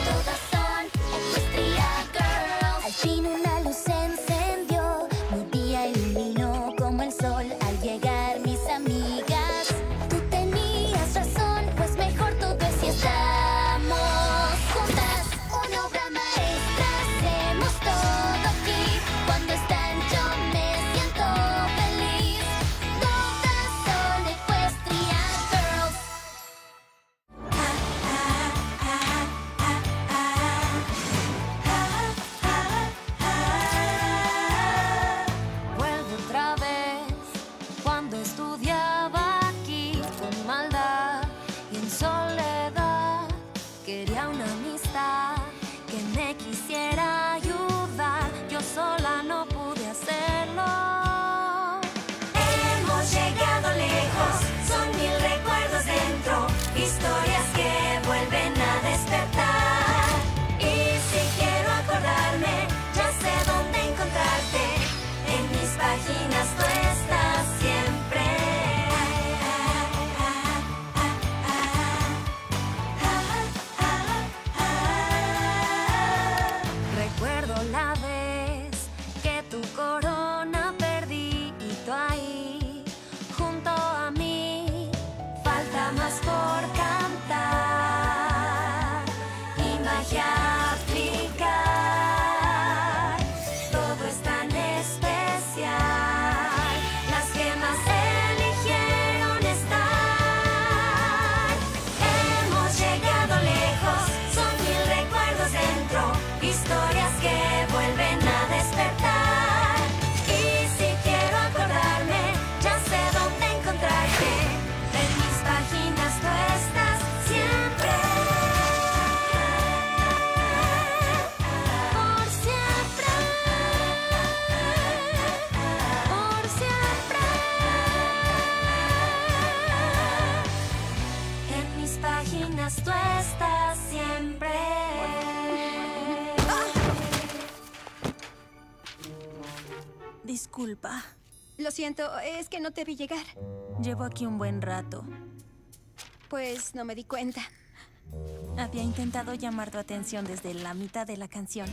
Todas son Equestria Girls. Al fin una luz se encendió, mi día iluminó como el sol al llegar mis amigas. Tú tenías razón, pues mejor todo es si estamos juntas. Una obra maestra hacemos todo aquí. Cuando están yo me siento feliz. Todas son Equestria Girls. Vuelvo otra vez cuando estudiaba aquí con maldad y en soledad. Quería una amistad que me quisiera ayudar. Yo sola no pude hacerlo. Hemos llegado lejos, son 1000 recuerdos dentro, historias que vuelven a despertar. Y si quiero acordarme, ya sé dónde encontrarte. En mis páginas tú estás siempre. Recuerdo la vez que tu corona perdí y tú ahí junto a mí. Falta más por cantar y magia aplicar. Todo es tan especial. Las gemas eligieron estar. Hemos llegado lejos, son 1000 recuerdos dentro, historias que vuelven a despertar. Y si quiero acordarme, ya sé dónde encontrarte. En mis páginas tú estás siempre. Por siempre. Por siempre. En mis páginas tú estás siempre. Disculpa, Lo siento, es que no te vi llegar. llevo aquí un buen rato. Pues no me di cuenta. Había intentado llamar tu atención desde la mitad de la canción.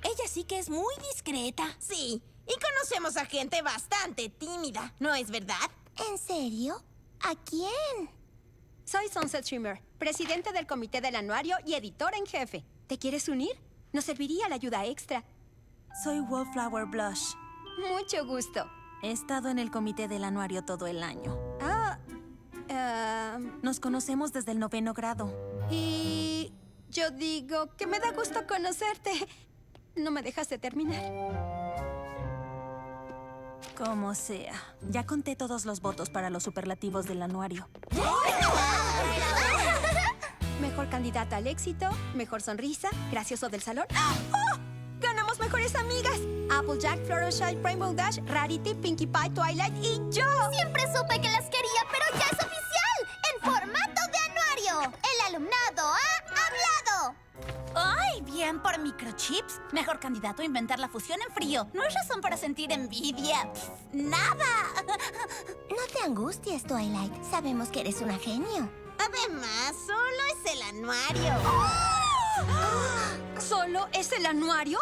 Ella sí que es muy discreta. Sí, y conocemos a gente bastante tímida, ¿no es verdad? ¿En serio? ¿A quién? Soy Sunset Shimmer, presidente del comité del anuario y editor en jefe. ¿Te quieres unir? Nos serviría la ayuda extra. Soy Wallflower Blush. Mucho gusto. He estado en el comité del anuario todo el año. Nos conocemos desde el 9º grado. Y yo digo que me da gusto conocerte. No me dejaste terminar. Como sea. Ya conté todos los votos para los superlativos del anuario. Mejor candidata al éxito, mejor sonrisa, gracioso del salón. ¡Oh! ¡Ganamos mejores amigas! Applejack, Fluttershy, Rainbow Dash, Rarity, Pinkie Pie, Twilight y yo. Siempre supe que las quería, pero ya es oficial. En formato de anuario. El alumnado ha hablado. ¡Ay, bien por microchips! Mejor candidato a inventar la fusión en frío. No es razón para sentir envidia. ¡Nada! No te angusties, Twilight. Sabemos que eres una genio. Además, solo es el anuario. ¿Solo es el anuario?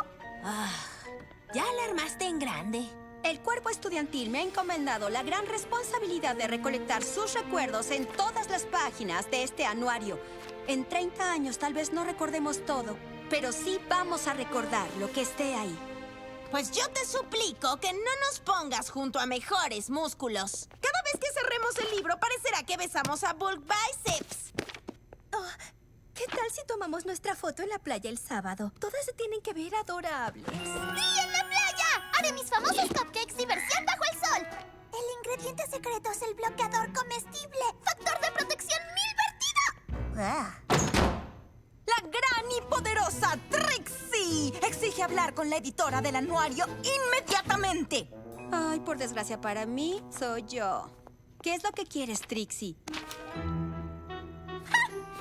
Ya la armaste en grande. El cuerpo estudiantil me ha encomendado la gran responsabilidad de recolectar sus recuerdos en todas las páginas de este anuario. En 30 años tal vez no recordemos todo, pero sí vamos a recordar lo que esté ahí. Pues yo te suplico que no nos pongas junto a mejores músculos. Cada vez que cerremos el libro parecerá que besamos a Bulk Biceps. ¿Qué tal si tomamos nuestra foto en la playa el sábado? Todas se tienen que ver adorables. ¡Sí, en la playa! Haré mis famosos cupcakes diversión bajo el sol. El ingrediente secreto es el bloqueador comestible. Factor de protección 1000 vertido. La gran y poderosa Trixie exige hablar con la editora del anuario inmediatamente. Ay, por desgracia para mí, soy yo. ¿Qué es lo que quieres, Trixie?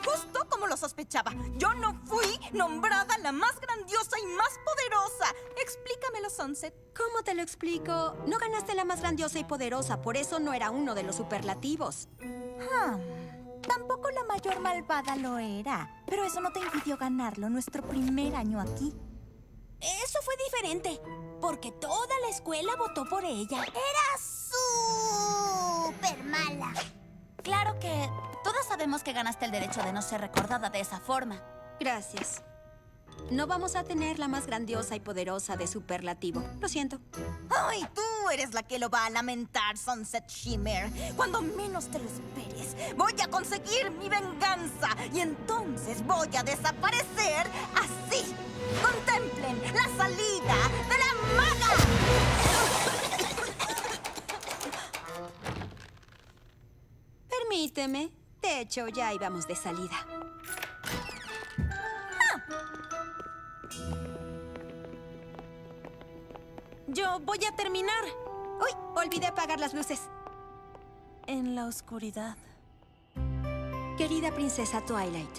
Justo como como lo sospechaba. Yo no fui nombrada la más grandiosa y más poderosa. Explícamelo, Sunset. ¿Cómo te lo explico? No ganaste la más grandiosa y poderosa, por eso no era uno de los superlativos. Tampoco la mayor malvada lo era. Pero eso no te impidió ganarlo nuestro primer año aquí. Eso fue diferente, porque toda la escuela votó por ella. Era súper mala. Claro que todos sabemos que ganaste el derecho de no ser recordada de esa forma. Gracias. No vamos a tener la más grandiosa y poderosa de superlativo. Lo siento. Ay, tú eres la que lo va a lamentar, Sunset Shimmer. Cuando menos te lo esperes, voy a conseguir mi venganza. Y entonces voy a desaparecer así. ¡Contemplen la salida de la maga! Permíteme. De hecho, ya íbamos de salida. Yo voy a terminar. ¡Uy! Olvidé apagar las luces. En la oscuridad. Querida princesa Twilight,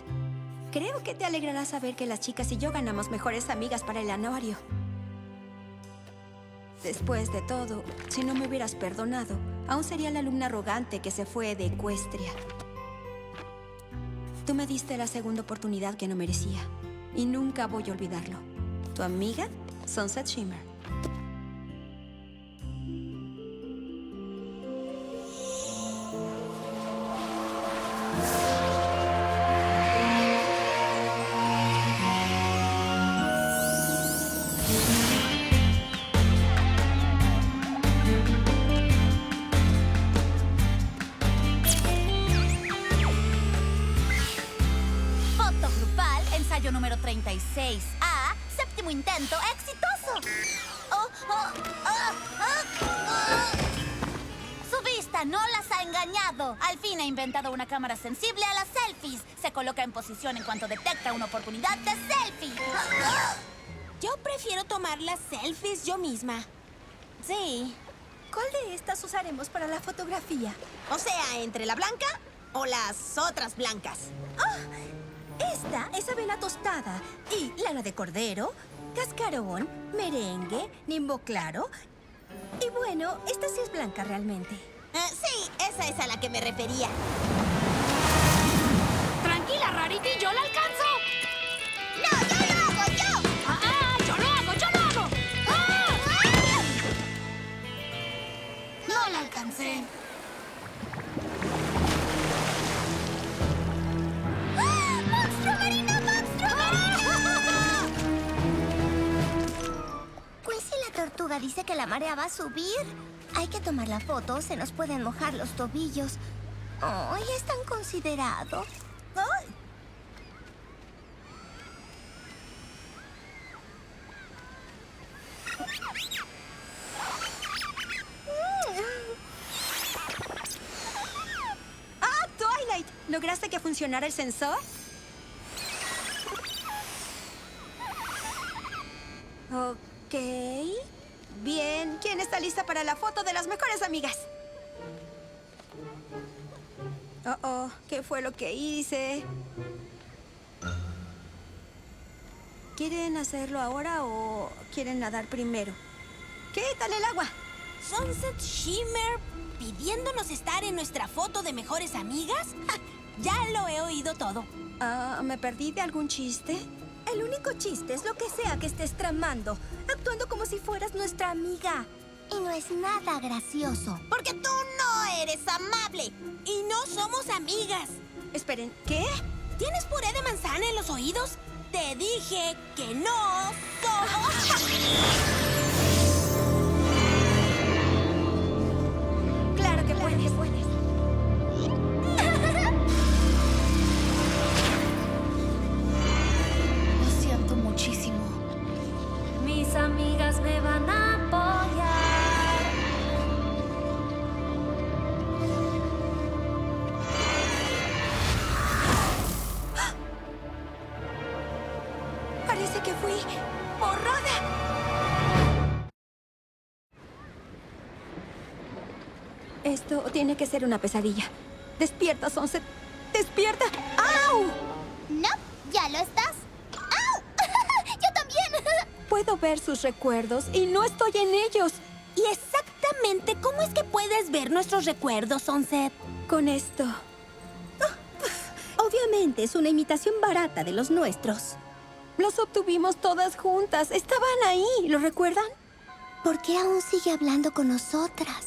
creo que te alegrará saber que las chicas y yo ganamos mejores amigas para el anuario. Después de todo, si no me hubieras perdonado, aún sería la alumna arrogante que se fue de Ecuestria. Tú me diste la segunda oportunidad que no merecía, y nunca voy a olvidarlo. Tu amiga, Sunset Shimmer. Foto grupal, ensayo número 36A, séptimo intento exitoso. Su vista no las ha engañado. Al fin ha inventado una cámara sensible a las selfies. Se coloca en posición en cuanto detecta una oportunidad de selfie. Yo prefiero tomar las selfies yo misma. Sí. ¿Cuál de estas usaremos para la fotografía? O sea, entre la blanca o las otras blancas. Esta es avena tostada y lana de cordero, cascarón, merengue, nimbo claro. Y bueno, esta sí es blanca realmente. Sí, esa es a la que me refería. Tranquila, Rarity, yo la alcanzo. ¡No, yo lo hago, yo! Yo lo hago, yo lo hago. No la alcancé. ¡Monstruo marino, monstruo marino! Quincy la tortuga dice que la marea va a subir. Hay que tomar la foto, se nos pueden mojar los tobillos. ¡Ay, es tan considerado! ¡Ay! ¡Ah, Twilight! ¿Lograste que funcionara el sensor? Ok. Bien. ¿Quién está lista para la foto de las mejores amigas? ¿Qué fue lo que hice? ¿Quieren hacerlo ahora o quieren nadar primero? ¿Qué tal el agua? ¿Sunset Shimmer pidiéndonos estar en nuestra foto de mejores amigas? ¡Ja! Ya lo he oído todo. ¿Me perdí de algún chiste? El único chiste es lo que sea que estés tramando, actuando como si fueras nuestra amiga. Y no es nada gracioso. Porque tú no eres amable y no somos amigas. Esperen, ¿qué? ¿Tienes puré de manzana en los oídos? Te dije que no somos... Claro que puedes. Lo siento muchísimo. Mis amigas me van a apoyar. Parece que fui borrada. Esto tiene que ser una pesadilla. Despierta, Sunset. ¡Despierta! ¡Au! No, ya lo estás. ¡Au! ¡Yo también! Puedo ver sus recuerdos y no estoy en ellos. ¿Y exactamente cómo es que puedes ver nuestros recuerdos, Sunset? Con esto. Obviamente es una imitación barata de los nuestros. Los obtuvimos todas juntas. Estaban ahí, ¿lo recuerdan? ¿Por qué aún sigue hablando con nosotras?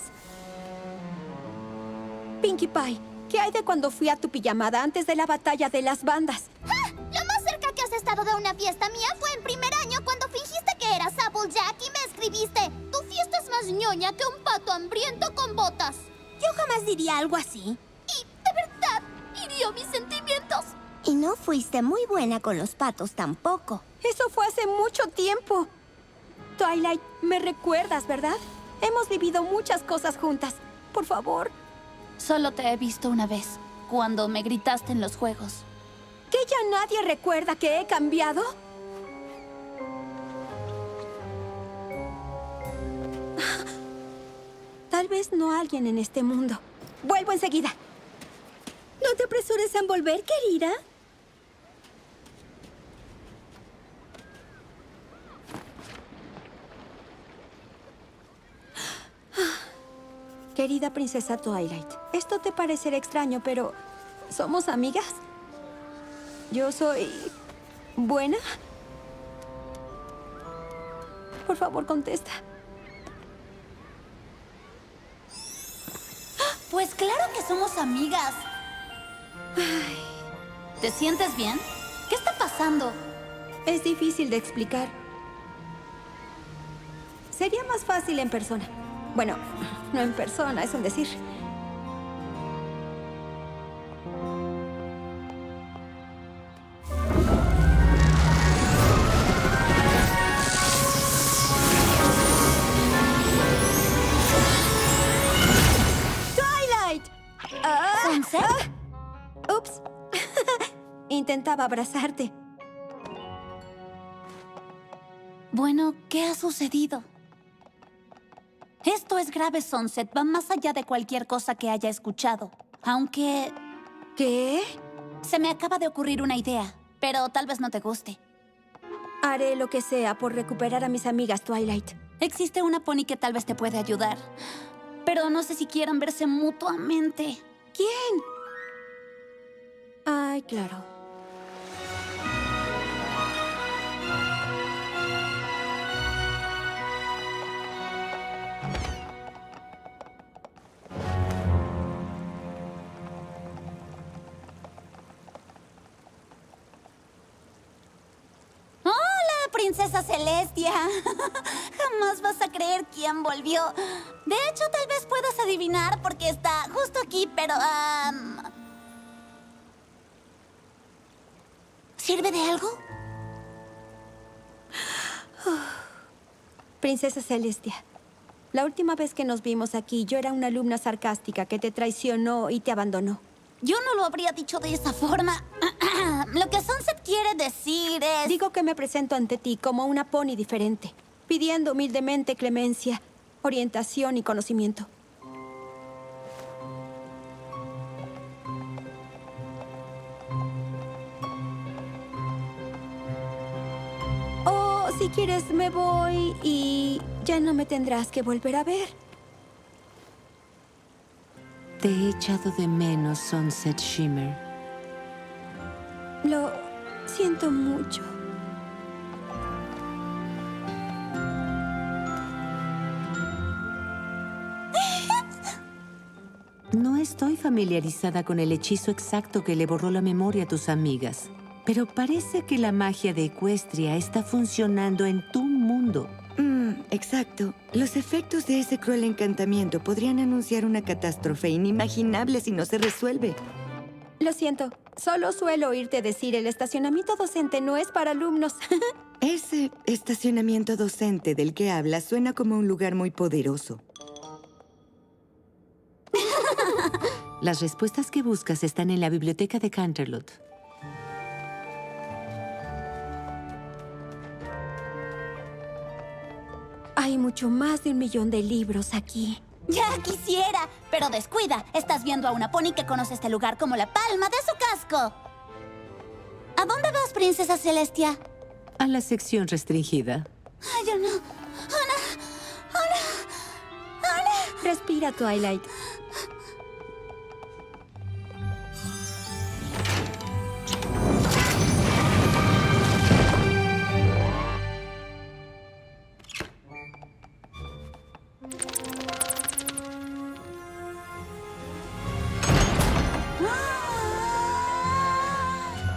Pinkie Pie, ¿qué hay de cuando fui a tu pijamada antes de la batalla de las bandas? ¡Ja! Lo más cerca que has estado de una fiesta mía fue en primer año cuando fingiste que eras Applejack y me escribiste: tu fiesta es más ñoña que un pato hambriento con botas. Yo jamás diría algo así. Y, de verdad, hirió mis sentimientos. Y no fuiste muy buena con los patos tampoco. Eso fue hace mucho tiempo. Twilight, me recuerdas, ¿verdad? Hemos vivido muchas cosas juntas. Por favor. Solo te he visto una vez, cuando me gritaste en los juegos. ¿Que ya nadie recuerda que he cambiado? Tal vez no alguien en este mundo. Vuelvo enseguida. No te apresures a volver, querida. Querida princesa Twilight, esto te parecerá extraño, pero ¿somos amigas? Yo soy... ¿buena? Por favor, contesta. Pues claro que somos amigas. ¿Te sientes bien? ¿Qué está pasando? Es difícil de explicar. Sería más fácil en persona. Bueno, no en persona, es un decir. ¡Twilight! ¿Sunset? ¡Ups! Intentaba abrazarte. Bueno, ¿qué ha sucedido? Esto es grave, Sunset. Va más allá de cualquier cosa que haya escuchado. Aunque ¿Qué? se me acaba de ocurrir una idea, pero tal vez no te guste. Haré lo que sea por recuperar a mis amigas, Twilight. Existe una pony que tal vez te puede ayudar, pero no sé si quieran verse mutuamente. ¿Quién? Ay, claro. ¡Hola, princesa Celestia! Jamás vas a creer quién volvió. De hecho, tal vez puedas adivinar porque está justo aquí, pero... ¿Sirve de algo? Princesa Celestia, la última vez que nos vimos aquí, yo era una alumna sarcástica que te traicionó y te abandonó. Yo no lo habría dicho de esa forma. Lo que Sunset quiere decir es... Digo que me presento ante ti como una pony diferente, pidiendo humildemente clemencia, orientación y conocimiento. O si quieres me voy y ya no me tendrás que volver a ver. Te he echado de menos, Sunset Shimmer. Lo siento mucho. No estoy familiarizada con el hechizo exacto que le borró la memoria a tus amigas, pero parece que la magia de Equestria está funcionando en tu mundo. Exacto. Los efectos de ese cruel encantamiento podrían anunciar una catástrofe inimaginable si no se resuelve. Lo siento, solo suelo oírte decir el estacionamiento docente no es para alumnos. Ese estacionamiento docente del que hablas suena como un lugar muy poderoso. Las respuestas que buscas están en la biblioteca de Canterlot. Hay mucho más de 1 millón de libros aquí. Ya quisiera, pero descuida. Estás viendo a una pony que conoce este lugar como la palma de su casco. ¿A dónde vas, princesa Celestia? A la sección restringida. Ay, yo no. Respira, Twilight.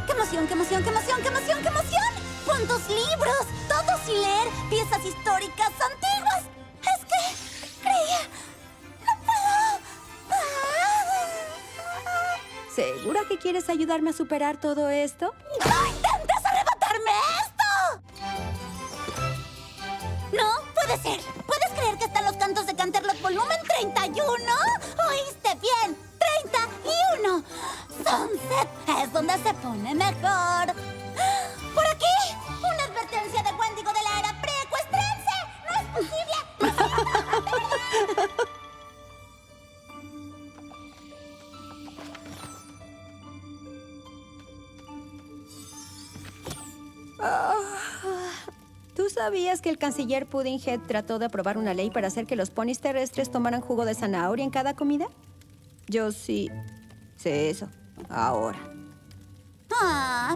¡Qué emoción, qué emoción, qué emoción, qué emoción, qué emoción! ¡Cuántos libros! ¡Todos sin leer! ¡Piezas históricas antiguas! Es que creía... ¡No puedo! ¿Segura que quieres ayudarme a superar todo esto? ¡No intentes arrebatarme esto! No, puede ser. ¿Puedes creer que están los cantos de Canterlot volumen 31? ¿Oíste bien? 31. Sunset es donde se pone mejor. ¡Por aquí! ¡Una advertencia de Wendigo de la era preecuestrense! ¡No es posible! ¿Tú sabías que el canciller Puddinghead trató de aprobar una ley para hacer que los ponis terrestres tomaran jugo de zanahoria en cada comida? Yo sí sé eso. Ahora.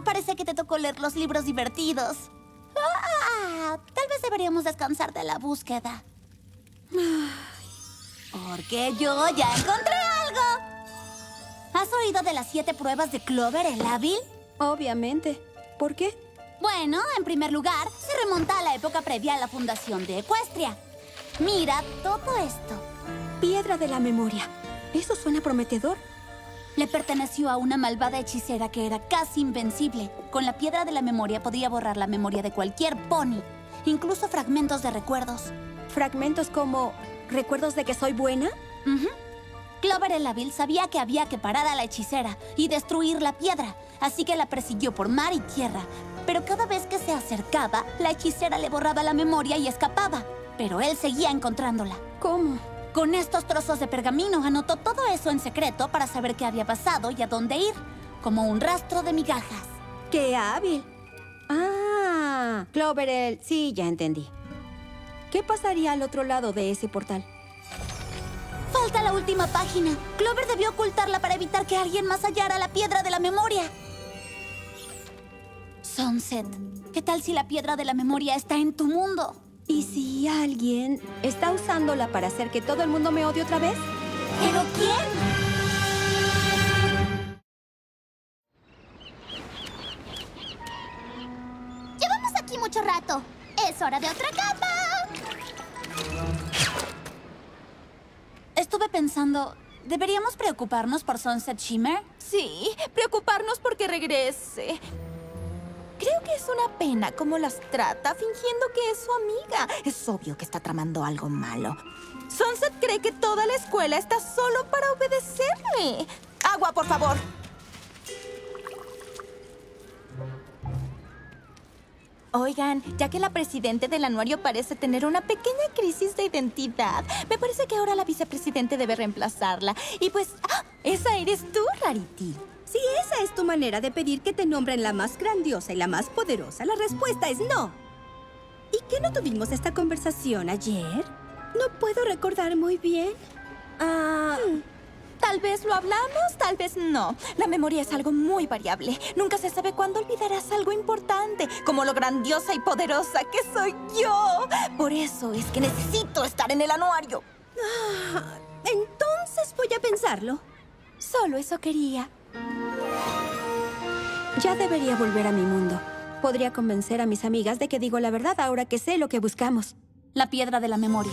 Parece que te tocó leer los libros divertidos. Tal vez deberíamos descansar de la búsqueda. Porque yo ya encontré algo. ¿Has oído de las 7 pruebas de Clover el hábil? Obviamente. ¿Por qué? Bueno, en primer lugar, se remonta a la época previa a la fundación de Equestria. Mira todo esto. Piedra de la memoria. Eso suena prometedor. Le perteneció a una malvada hechicera que era casi invencible. Con la piedra de la memoria podía borrar la memoria de cualquier pony, incluso fragmentos de recuerdos. ¿Fragmentos como recuerdos de que soy buena? Clover el hábil sabía que había que parar a la hechicera y destruir la piedra, así que la persiguió por mar y tierra. Pero cada vez que se acercaba, la hechicera le borraba la memoria y escapaba. Pero él seguía encontrándola. ¿Cómo? Con estos trozos de pergamino anotó todo eso en secreto para saber qué había pasado y a dónde ir, como un rastro de migajas. ¡Qué hábil! Clover, sí, ya entendí. ¿Qué pasaría al otro lado de ese portal? Falta la última página. Clover debió ocultarla para evitar que alguien más hallara la piedra de la memoria. Sunset, ¿qué tal si la piedra de la memoria está en tu mundo? ¿Y si alguien está usándola para hacer que todo el mundo me odie otra vez? ¿Pero quién? Llevamos aquí mucho rato. Es hora de otra capa. Estuve pensando, ¿deberíamos preocuparnos por Sunset Shimmer? Sí, preocuparnos porque regrese. Creo que es una pena cómo las trata, fingiendo que es su amiga. Es obvio que está tramando algo malo. Sunset cree que toda la escuela está solo para obedecerle. ¡Agua, por favor! Oigan, ya que la presidente del anuario parece tener una pequeña crisis de identidad, me parece que ahora la vicepresidente debe reemplazarla. Y pues, ¡esa eres tú, Rarity! Si esa es tu manera de pedir que te nombren la más grandiosa y la más poderosa, la respuesta es no. ¿Y qué no tuvimos esta conversación ayer? No puedo recordar muy bien. Tal vez lo hablamos, tal vez no. La memoria es algo muy variable. Nunca se sabe cuándo olvidarás algo importante, como lo grandiosa y poderosa que soy yo. Por eso es que necesito estar en el anuario. Entonces voy a pensarlo. Solo eso quería. Ya debería volver a mi mundo. Podría convencer a mis amigas de que digo la verdad ahora que sé lo que buscamos. La piedra de la memoria.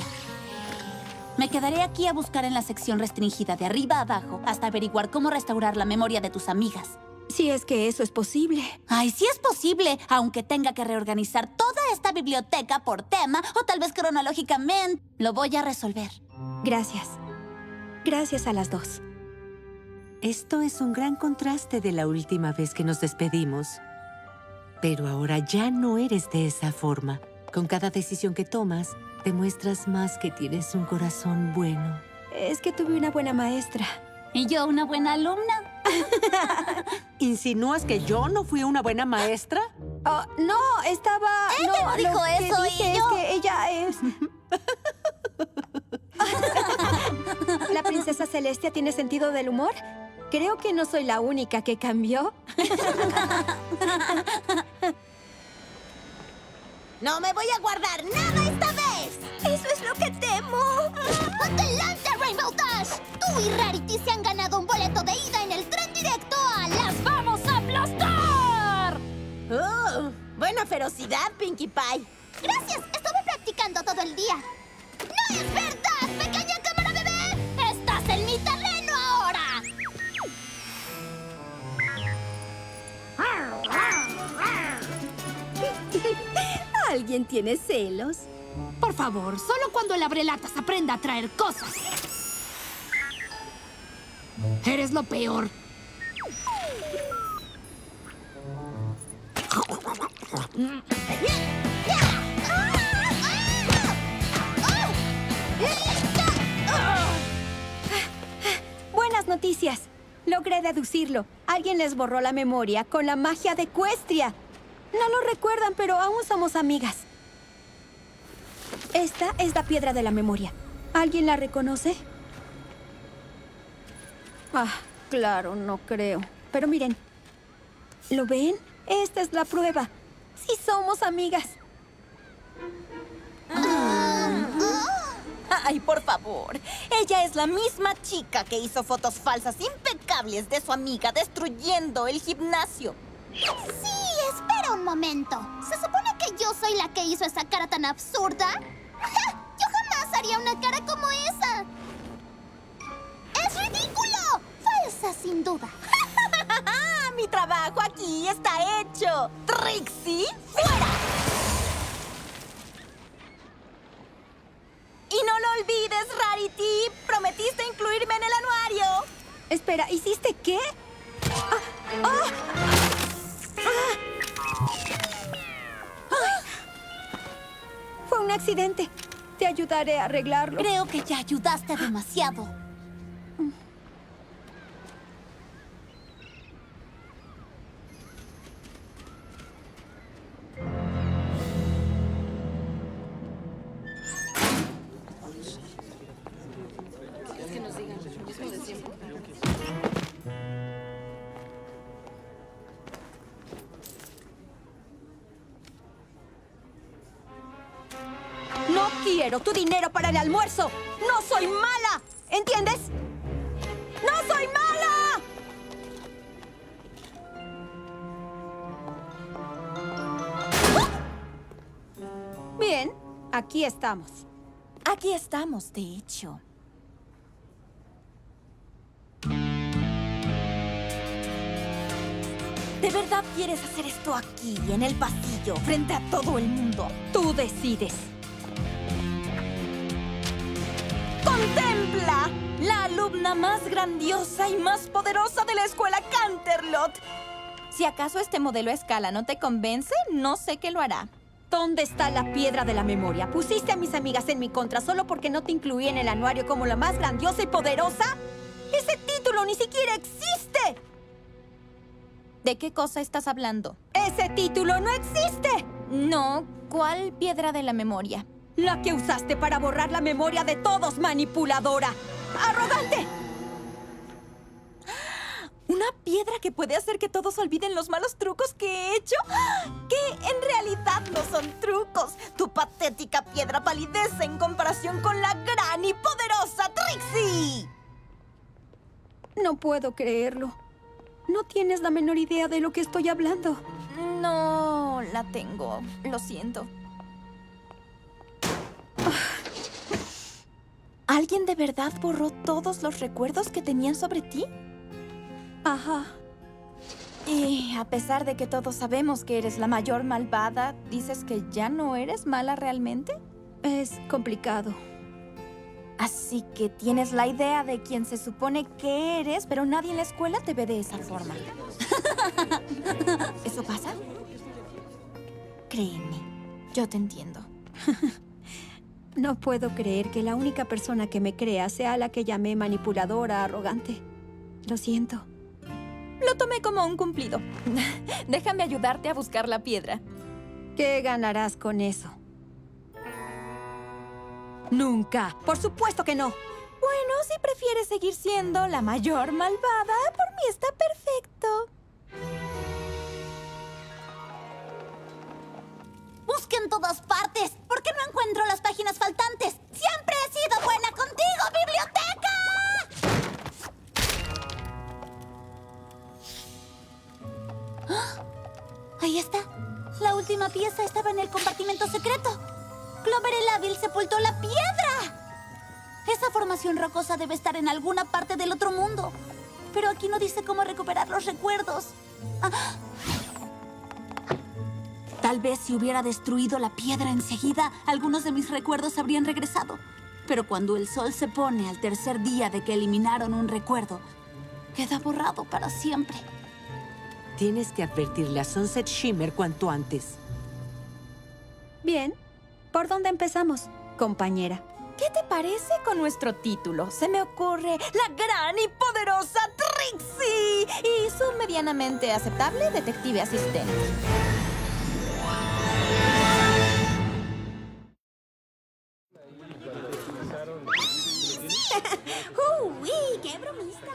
Me quedaré aquí a buscar en la sección restringida de arriba a abajo hasta averiguar cómo restaurar la memoria de tus amigas. Si es que eso es posible. ¡Ay, sí es posible! Aunque tenga que reorganizar toda esta biblioteca por tema o tal vez cronológicamente. Lo voy a resolver. Gracias. Gracias a las dos. Esto es un gran contraste de la última vez que nos despedimos. Pero ahora ya no eres de esa forma. Con cada decisión que tomas, demuestras más que tienes un corazón bueno. Es que tuve una buena maestra. ¿Y yo una buena alumna? ¿Insinúas que yo no fui una buena maestra? No, estaba... Ella no dijo lo que eso, dije y es yo- que ella es... ¿La princesa Celestia tiene sentido del humor? Creo que no soy la única que cambió. No me voy a guardar nada esta vez. ¡Eso es lo que temo! ¡Adelante, Rainbow Dash! Tú y Rarity se han ganado un boleto de ida en el tren directo a Las Vamos a Aplastar. Buena ferocidad, Pinkie Pie. Gracias, estuve practicando todo el día. ¡No es verdad, pequeña cámara bebé! ¡Estás en mi terreno ahora! ¿Alguien tiene celos? Por favor, solo cuando el abrelatas aprenda a traer cosas. Eres lo peor. Buenas noticias. Logré deducirlo. Alguien les borró la memoria con la magia de Equestria. No lo recuerdan, pero aún somos amigas. Esta es la piedra de la memoria. ¿Alguien la reconoce? Claro, no creo. Pero miren. ¿Lo ven? Esta es la prueba. Sí somos amigas. Ay, por favor. Ella es la misma chica que hizo fotos falsas impecables de su amiga destruyendo el gimnasio. Sí, espera un momento. ¿Se supone que yo soy la que hizo esa cara tan absurda? Yo jamás haría una cara como esa. ¡Es ridículo! Falsa, sin duda. Mi trabajo aquí está hecho. Trixie, fuera. Y no lo olvides, Rarity. Prometiste incluirme en el anuario. Espera, ¿hiciste qué? Fue un accidente. Te ayudaré a arreglarlo. Creo que ya ayudaste demasiado. No quiero tu dinero para el almuerzo. No soy mala. ¿Entiendes? ¡No soy mala! Bien, aquí estamos. Aquí estamos, de hecho. ¿De verdad quieres hacer esto aquí, en el pasillo, frente a todo el mundo? Tú decides. ¡Contempla! La alumna más grandiosa y más poderosa de la escuela Canterlot. Si acaso este modelo a escala no te convence, no sé qué lo hará. ¿Dónde está la piedra de la memoria? ¿Pusiste a mis amigas en mi contra solo porque no te incluí en el anuario como la más grandiosa y poderosa? ¡Ese título ni siquiera existe! ¿De qué cosa estás hablando? ¡Ese título no existe! No, ¿cuál piedra de la memoria? La que usaste para borrar la memoria de todos, manipuladora. ¡Arrogante! ¿Una piedra que puede hacer que todos olviden los malos trucos que he hecho? Que en realidad no son trucos. Tu patética piedra palidece en comparación con la gran y poderosa Trixie. No puedo creerlo. No tienes la menor idea de lo que estoy hablando. No la tengo. Lo siento. ¿Alguien de verdad borró todos los recuerdos que tenían sobre ti? Ajá. Y a pesar de que todos sabemos que eres la mayor malvada, ¿dices que ya no eres mala realmente? Es complicado. Así que tienes la idea de quién se supone que eres, pero nadie en la escuela te ve de esa forma. ¿Eso pasa? Créeme, yo te entiendo. No puedo creer que la única persona que me crea sea la que llamé manipuladora, arrogante. Lo siento. Lo tomé como un cumplido. Déjame ayudarte a buscar la piedra. ¿Qué ganarás con eso? Nunca. Por supuesto que no. Bueno, si prefieres seguir siendo la mayor malvada, por mí está perfecto. Busqué en todas partes. ¿Por qué no encuentro las páginas faltantes? ¡Siempre he sido buena contigo, biblioteca! ¡Ah! Ahí está. La última pieza estaba en el compartimento secreto. Clover el hábil sepultó la piedra. Esa formación rocosa debe estar en alguna parte del otro mundo. Pero aquí no dice cómo recuperar los recuerdos. Ah. Tal vez si hubiera destruido la piedra enseguida, algunos de mis recuerdos habrían regresado. Pero cuando el sol se pone al tercer día de que eliminaron un recuerdo, queda borrado para siempre. Tienes que advertirle a Sunset Shimmer cuanto antes. Bien. ¿Por dónde empezamos, compañera? ¿Qué te parece con nuestro título? Se me ocurre la gran y poderosa Trixie y su medianamente aceptable detective asistente. ¡Uy! ¡Qué bromista!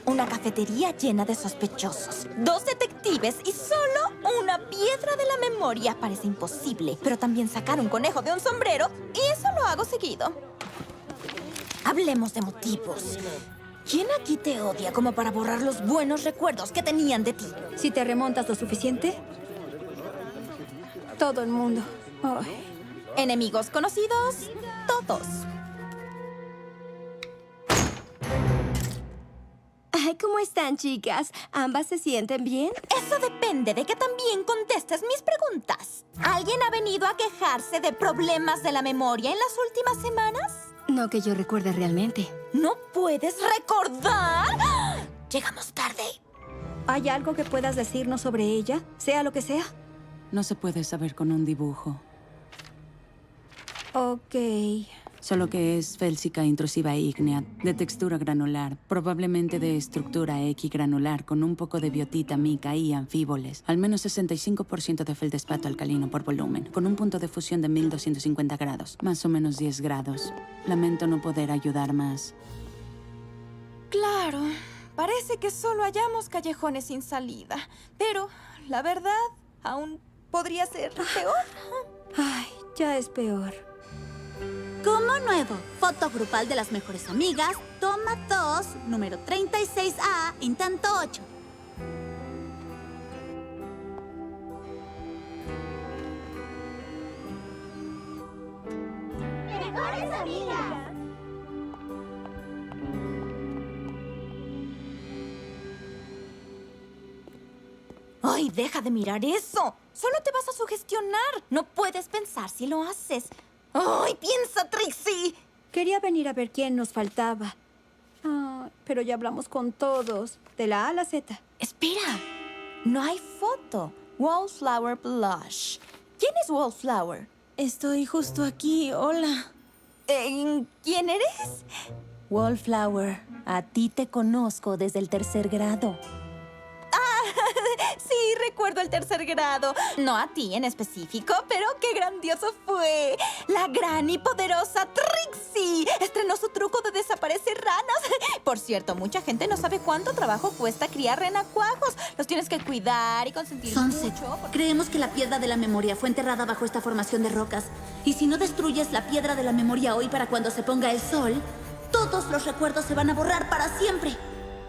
Una cafetería llena de sospechosos. 2 detectives y solo una piedra de la memoria. Parece imposible. Pero también sacar un conejo de un sombrero y eso lo hago seguido. Hablemos de motivos. ¿Quién aquí te odia como para borrar los buenos recuerdos que tenían de ti? Si te remontas lo suficiente, todo el mundo. Ay. Enemigos conocidos, todos. Ay, ¿cómo están, chicas? ¿Ambas se sienten bien? Eso depende de que también contestes mis preguntas. ¿Alguien ha venido a quejarse de problemas de la memoria en las últimas semanas? No que yo recuerde realmente. ¿No puedes recordar? Llegamos tarde. ¿Hay algo que puedas decirnos sobre ella? Sea lo que sea. No se puede saber con un dibujo. Ok. Solo que es félsica intrusiva e ígnea, de textura granular, probablemente de estructura equigranular, con un poco de biotita, mica y anfíboles. Al menos 65% de feldespato alcalino por volumen, con un punto de fusión de 1250 grados, más o menos 10 grados. Lamento no poder ayudar más. Claro, parece que solo hallamos callejones sin salida. Pero, la verdad, aún podría ser peor. Ay, ya es peor. Como nuevo, foto grupal de las mejores amigas, toma 2, número 36A, intento 8. ¡Mejores amigas! ¡Ay, deja de mirar eso! Solo te vas a sugestionar. No puedes pensar si lo haces. ¡Ay, piensa, Trixie! Quería venir a ver quién nos faltaba. Pero ya hablamos con todos, de la A a la Z. Espera, no hay foto. Wallflower Blush. ¿Quién es Wallflower? Estoy justo aquí. Hola. ¿Quién eres? Wallflower. A ti te conozco desde el 3er grado. Sí, recuerdo el 3er grado. No a ti en específico, pero qué grandioso fue. La gran y poderosa Trixie estrenó su truco de desaparecer ranas. Por cierto, mucha gente no sabe cuánto trabajo cuesta criar renacuajos. Los tienes que cuidar y consentir Sunset, mucho. creemos que la piedra de la memoria fue enterrada bajo esta formación de rocas. Y si no destruyes la piedra de la memoria hoy para cuando se ponga el sol, todos los recuerdos se van a borrar para siempre.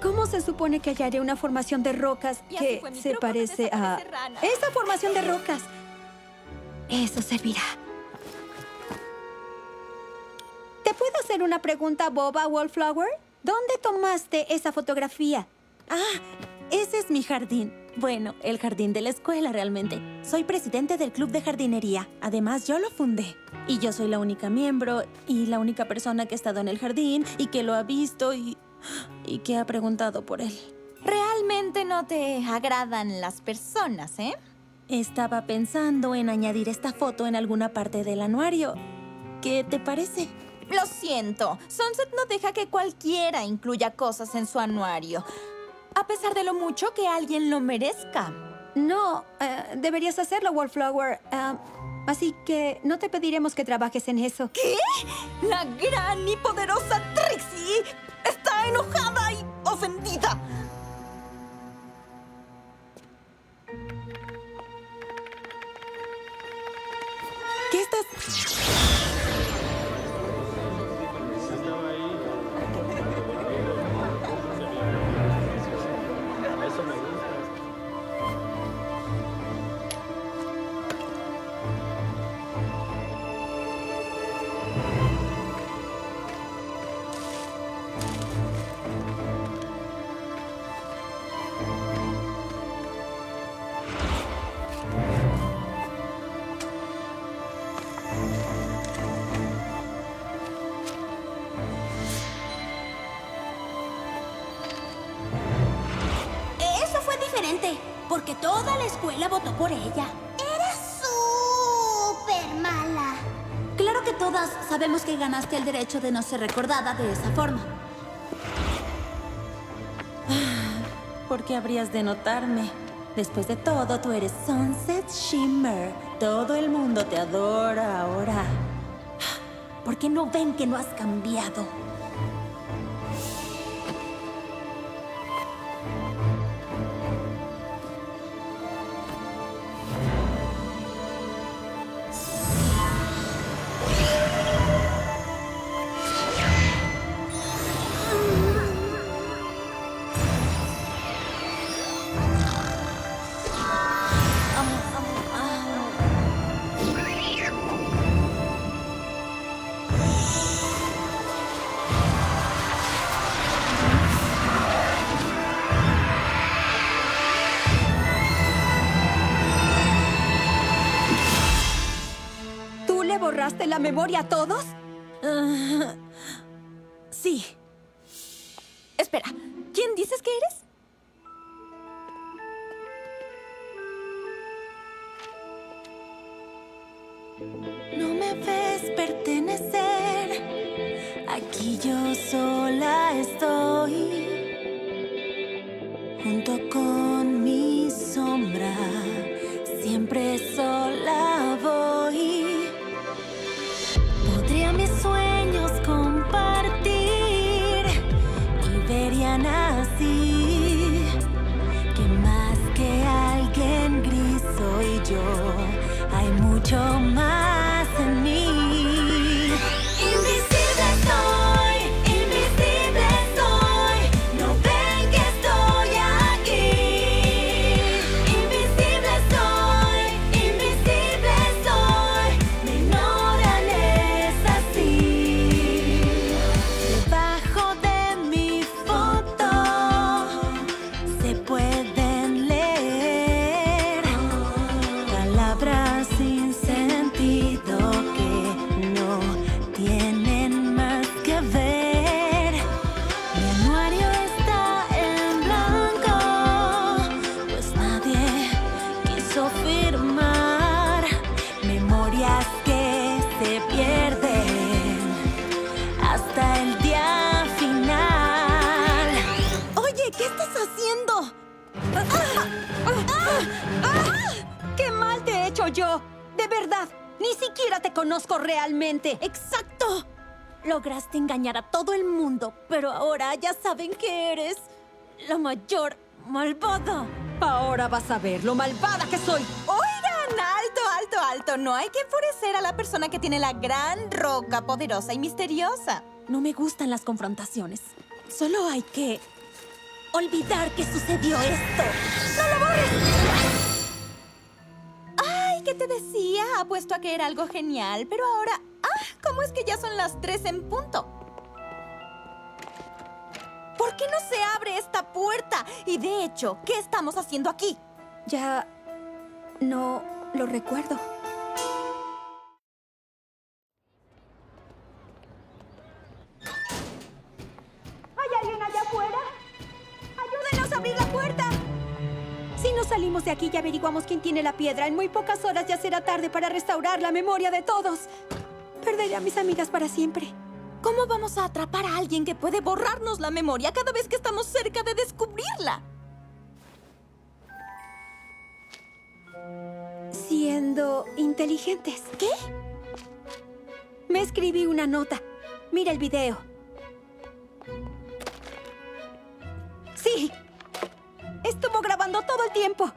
¿Cómo se supone que hallaré una formación de rocas que se parece a esa formación de rocas? Eso servirá. ¿Te puedo hacer una pregunta boba, Wallflower? ¿Dónde tomaste esa fotografía? Ese es mi jardín. Bueno, el jardín de la escuela realmente. Soy presidente del club de jardinería. Además, yo lo fundé. Y yo soy la única miembro y la única persona que ha estado en el jardín y que lo ha visto y que ha preguntado por él. Realmente no te agradan las personas, ¿eh? Estaba pensando en añadir esta foto en alguna parte del anuario. ¿Qué te parece? Lo siento, Sunset no deja que cualquiera incluya cosas en su anuario, a pesar de lo mucho que alguien lo merezca. No, deberías hacerlo, Wallflower. Así que no te pediremos que trabajes en eso. ¿Qué? La gran y poderosa Trixie está enojada y ofendida. ¿Qué estás...? Eso fue diferente, porque toda la escuela votó por ella. Era súper mala. Claro que todas sabemos que ganaste el derecho de no ser recordada de esa forma. ¿Por qué habrías de notarme? Después de todo, tú eres Sunset Shimmer. Todo el mundo te adora ahora. ¿Por qué no ven que no has cambiado? ¿Tú le borraste la memoria a todos? Sí. Espera, ¿quién dices que eres? No me ves pertenecer. Aquí yo sola estoy, junto con mi sombra. Siempre sola voy. Podría mis sueños compartir y verían así que más que alguien gris soy yo. Hay mucho más en mí. Invisible soy, invisible soy. No ven que estoy aquí. Invisible soy, invisible soy. Me ignoran, es así. Debajo de mi foto se pueden leer palabras sin sentido que no tienen más que ver. Mi anuario está en blanco, pues nadie quiso firmar. Memorias que se pierden hasta el día final. Oye, ¿qué estás haciendo? ¡Qué mal te he hecho yo! De verdad, ni siquiera te conozco realmente. ¡Exacto! Lograste engañar a todo el mundo, pero ahora ya saben que eres la mayor malvada. Ahora vas a ver lo malvada que soy. Oigan, alto, alto, alto. No hay que enfurecer a la persona que tiene la gran roca poderosa y misteriosa. No me gustan las confrontaciones. Solo hay que olvidar que sucedió esto. ¡No lo borres! Ay, ¿qué te decía? Apuesto a que era algo genial, pero ahora... ¿cómo es que ya son las 3 en punto? ¿Por qué no se abre esta puerta? Y de hecho, ¿qué estamos haciendo aquí? Ya no lo recuerdo. ¿Hay alguien allá afuera? ¡Ayúdenos a abrir la puerta! Si no salimos de aquí y averiguamos quién tiene la piedra, en muy pocas horas ya será tarde para restaurar la memoria de todos. Perderé a mis amigas para siempre. ¿Cómo vamos a atrapar a alguien que puede borrarnos la memoria cada vez que estamos cerca de descubrirla? Siendo inteligentes. ¿Qué? Me escribí una nota. Mira el video. Sí. Estuvo grabando todo el tiempo.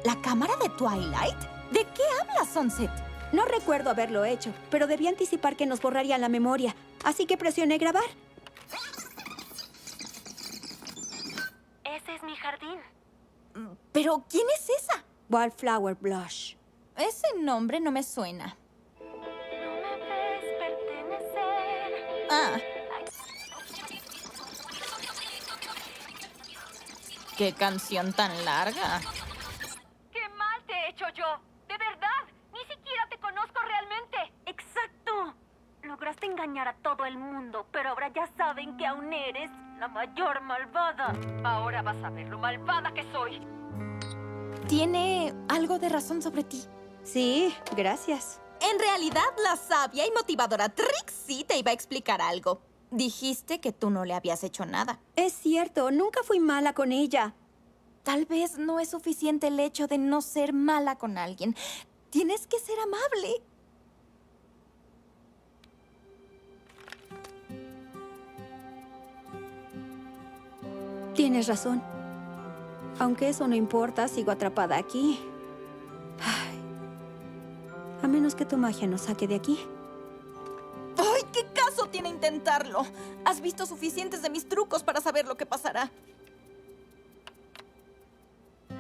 ¿La cámara de Twilight? ¿De qué habla Sunset? No recuerdo haberlo hecho, pero debí anticipar que nos borraría la memoria. Así que presioné grabar. Ese es mi jardín. ¿Pero quién es esa? Wildflower Blush. Ese nombre no me suena. No me ves pertenecer. Ah. ¿Qué canción tan larga? ¡Qué mal te he hecho yo! ¡De verdad! ¡Ni siquiera te conozco realmente! ¡Exacto! Lograste engañar a todo el mundo, pero ahora ya saben que aún eres la mayor malvada. Ahora vas a ver lo malvada que soy. Tiene algo de razón sobre ti. Sí, gracias. En realidad, la sabia y motivadora Trixie te iba a explicar algo. Dijiste que tú no le habías hecho nada. Es cierto, nunca fui mala con ella. Tal vez no es suficiente el hecho de no ser mala con alguien. Tienes que ser amable. Tienes razón. Aunque eso no importa, sigo atrapada aquí. Ay. A menos que tu magia nos saque de aquí. ¡Ay, qué caso tiene intentarlo! Has visto suficientes de mis trucos para saber lo que pasará.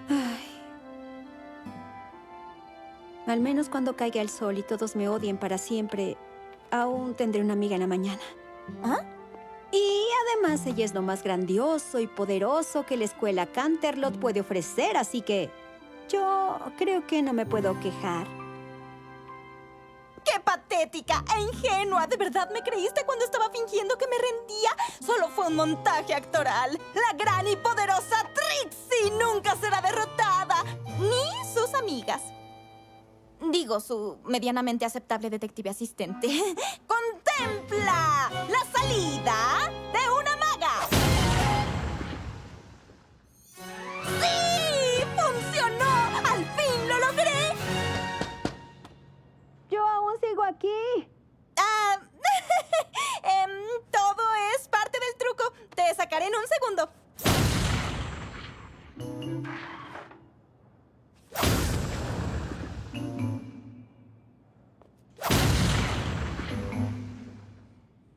Ay. Al menos cuando caiga el sol y todos me odien para siempre, aún tendré una amiga en la mañana. ¿Ah? Y además ella es lo más grandioso y poderoso que la escuela Canterlot puede ofrecer, así que yo creo que no me puedo quejar. ¡Qué patética e ingenua! ¿De verdad me creíste cuando estaba fingiendo que me rendía? Solo fue un montaje actoral. La gran y poderosa Trixie nunca será derrotada. Ni sus amigas. Digo, su medianamente aceptable detective asistente. ¡Contempla la salida de una maga! ¡Sí! ¡Funcionó! ¡Al fin lo logré! Yo aún sigo aquí. Todo es parte del truco. Te sacaré en un segundo.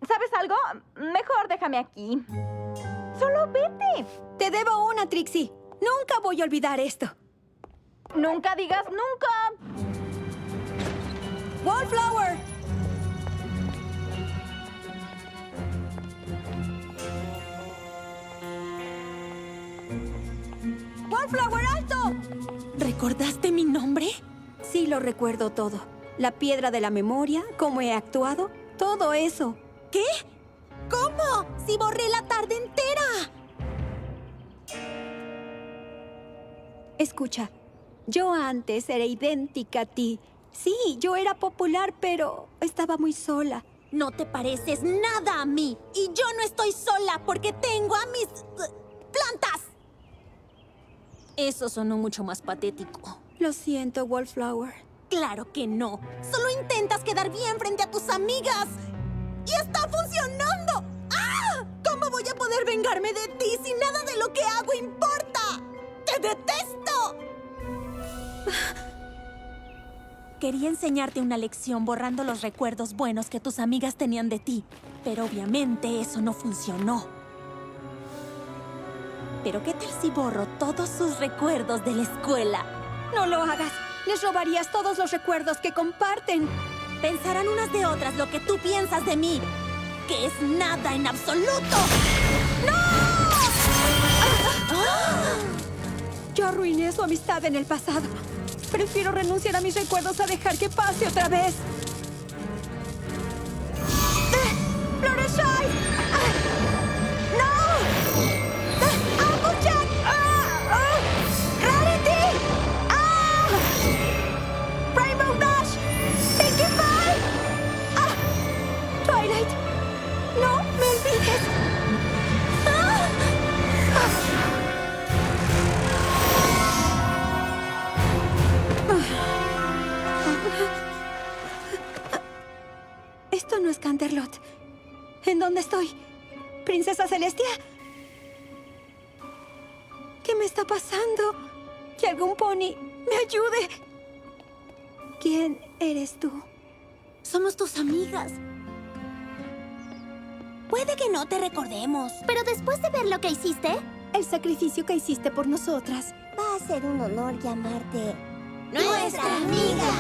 ¿Sabes algo? Mejor déjame aquí. Solo vete. Te debo una, Trixie. Nunca voy a olvidar esto. Nunca digas nunca. ¡Wallflower! ¡Wallflower, alto! ¿Recordaste mi nombre? Sí, lo recuerdo todo. La piedra de la memoria, cómo he actuado, todo eso. ¿Qué? ¿Cómo? ¡Si borré la tarde entera! Escucha, yo antes era idéntica a ti. Sí, yo era popular, pero estaba muy sola. No te pareces nada a mí. Y yo no estoy sola porque tengo a mis plantas. Eso sonó mucho más patético. Lo siento, Wallflower. Claro que no. Solo intentas quedar bien frente a tus amigas. ¡Y está funcionando! ¡Ah! ¿Cómo voy a poder vengarme de ti si nada de lo que hago importa? ¡Te detesto! Quería enseñarte una lección borrando los recuerdos buenos que tus amigas tenían de ti. Pero obviamente eso no funcionó. Pero ¿qué tal si borro todos sus recuerdos de la escuela? No lo hagas. Les robarías todos los recuerdos que comparten. Pensarán unas de otras lo que tú piensas de mí. Que es nada en absoluto. ¡No! Yo arruiné su amistad en el pasado. Prefiero renunciar a mis recuerdos a dejar que pase otra vez. ¡Fluttershy! ¡No! ¡Applejack! ¡Rarity! ¡Rainbow Dash! ¡Pinkie Pie! ¡Twilight! ¿Princesa Celestia? ¿Qué me está pasando? ¡Que algún pony me ayude! ¿Quién eres tú? Somos tus amigas. Puede que no te recordemos, pero después de ver lo que hiciste, El sacrificio que hiciste por nosotras. va a ser un honor llamarte nuestra amiga.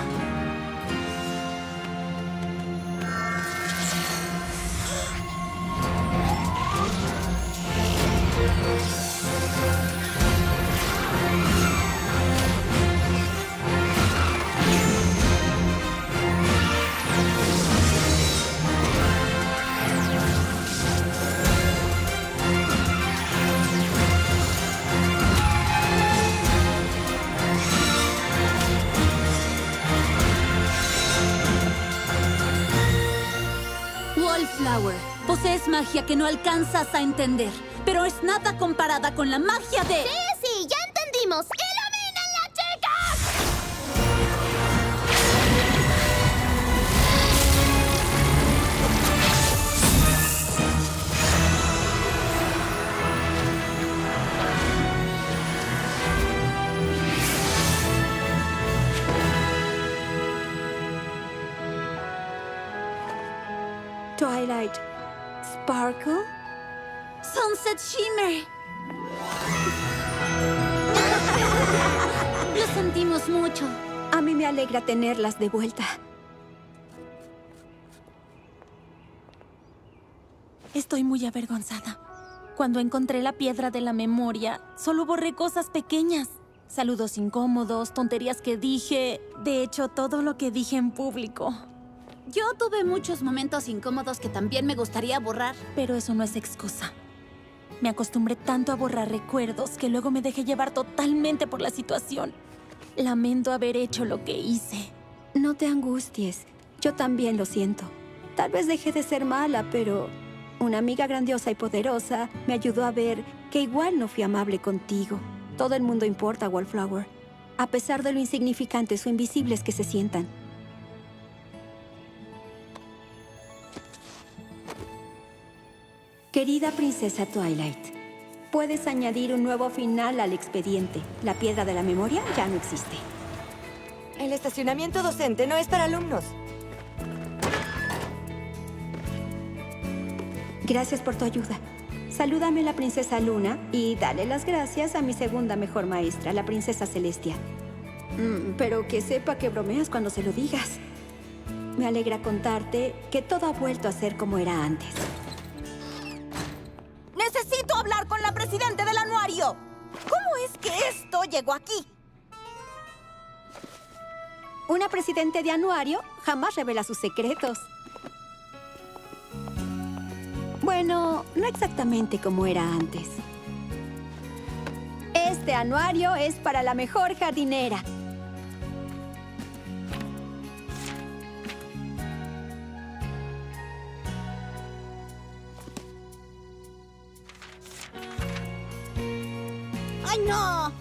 Wallflower, posees magia que no alcanzas a entender, pero es nada comparada con la magia de... Sí, ya entendimos. ¡Iluminen la chica! Twilight. Sparkle. Sunset Shimmer. Lo sentimos mucho. A mí me alegra tenerlas de vuelta. Estoy muy avergonzada. Cuando encontré la piedra de la memoria, solo borré cosas pequeñas. Saludos incómodos, tonterías que dije. De hecho, todo lo que dije en público. Yo tuve muchos momentos incómodos que también me gustaría borrar. Pero eso no es excusa. Me acostumbré tanto a borrar recuerdos que luego me dejé llevar totalmente por la situación. Lamento haber hecho lo que hice. No te angusties. Yo también lo siento. Tal vez dejé de ser mala, pero una amiga grandiosa y poderosa me ayudó a ver que igual no fui amable contigo. Todo el mundo importa, Wallflower. A pesar de lo insignificantes o invisibles que se sientan. Querida princesa Twilight, puedes añadir un nuevo final al expediente. La piedra de la memoria ya no existe. El estacionamiento docente no es para alumnos. Gracias por tu ayuda. Salúdame a la princesa Luna y dale las gracias a mi segunda mejor maestra, la princesa Celestia. Pero que sepa que bromeas cuando se lo digas. Me alegra contarte que todo ha vuelto a ser como era antes. ¡Necesito hablar con la presidenta del anuario! ¿Cómo es que esto llegó aquí? Una presidente de anuario jamás revela sus secretos. Bueno, no exactamente como era antes. Este anuario es para la mejor jardinera. ¡Ay, no!